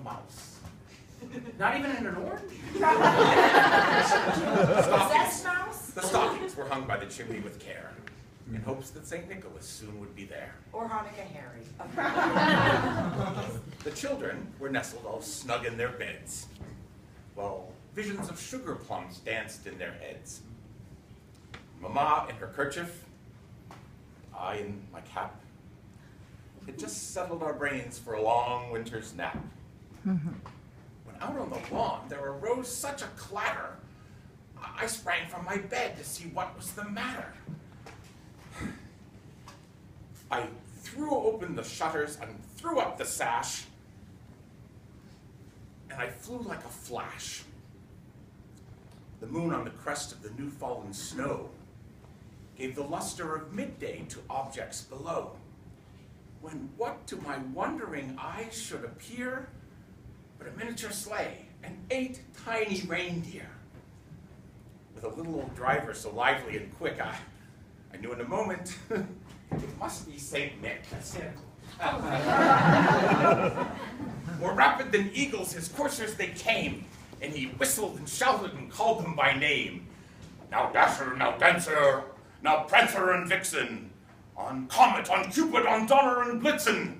mouse. Not even in an orange? The stockings were hung by the chimney with care, in hopes that St. Nicholas soon would be there. Or Hanukkah Harry. The children were nestled all snug in their beds, while visions of sugar plums danced in their heads. Mama in her kerchief, I in my cap, had just settled our brains for a long winter's nap. When out on the lawn there arose such a clatter, I sprang from my bed to see what was the matter. I threw open the shutters and threw up the sash, and I flew like a flash. The moon on the crest of the new fallen snow gave the luster of midday to objects below, when what to my wondering eyes should appear but a miniature sleigh and 8 tiny reindeer. With a little old driver so lively and quick, I knew in a moment it must be St. Nick. More rapid than eagles, his coursers they came, and he whistled and shouted and called them by name. Now Dasher, now Dancer, now Prancer and Vixen, on Comet, on Cupid, on Donner and Blitzen.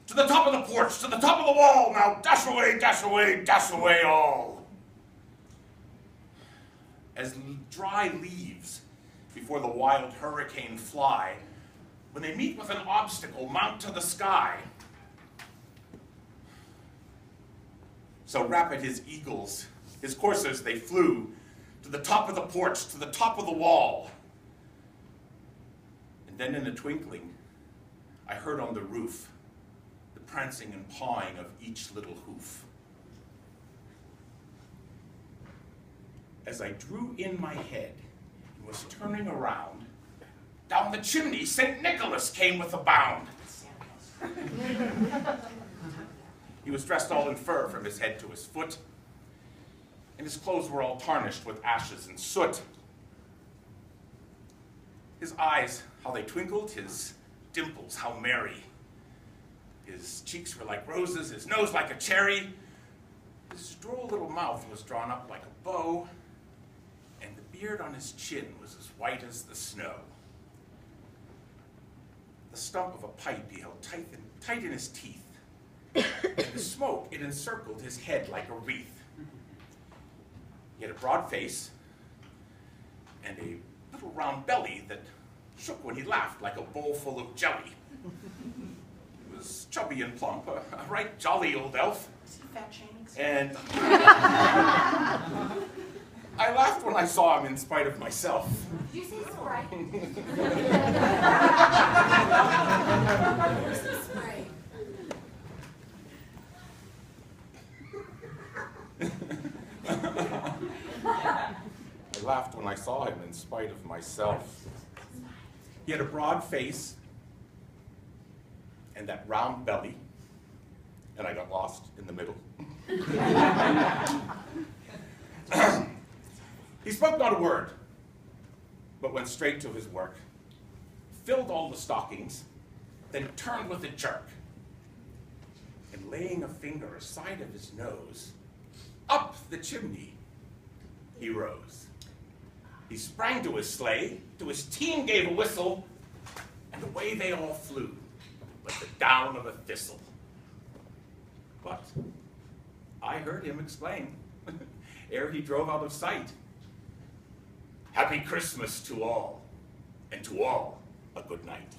To the top of the porch, to the top of the wall, now dash away, dash away, dash away all. As dry leaves before the wild hurricane fly, when they meet with an obstacle, mount to the sky. So rapid his eagles, his coursers, they flew to the top of the porch, to the top of the wall. And then in a twinkling, I heard on the roof the prancing and pawing of each little hoof. As I drew in my head and was turning around, down the chimney St. Nicholas came with a bound. He was dressed all in fur from his head to his foot, and his clothes were all tarnished with ashes and soot. His eyes, how they twinkled, his dimples, how merry. His cheeks were like roses, his nose like a cherry. His droll little mouth was drawn up like a bow, and the beard on his chin was as white as the snow. The stump of a pipe he held tight in his teeth, and the smoke, it encircled his head like a wreath. He had a broad face and a little round belly that shook when he laughed like a bowl full of jelly. He was chubby and plump, a right jolly old elf. Is he fat shaming? And I laughed when I saw him in spite of myself. Did you say Sprite? Where's the spray? I laughed when I saw him in spite of myself. He had a broad face and that round belly, and I got lost in the middle. He spoke not a word, but went straight to his work, filled all the stockings, then turned with a jerk, and laying a finger aside of his nose, up the chimney he rose. He sprang to his sleigh, to his team gave a whistle, and away they all flew, like the down of a thistle. But I heard him exclaim, ere he drove out of sight, "Happy Christmas to all, and to all a good night."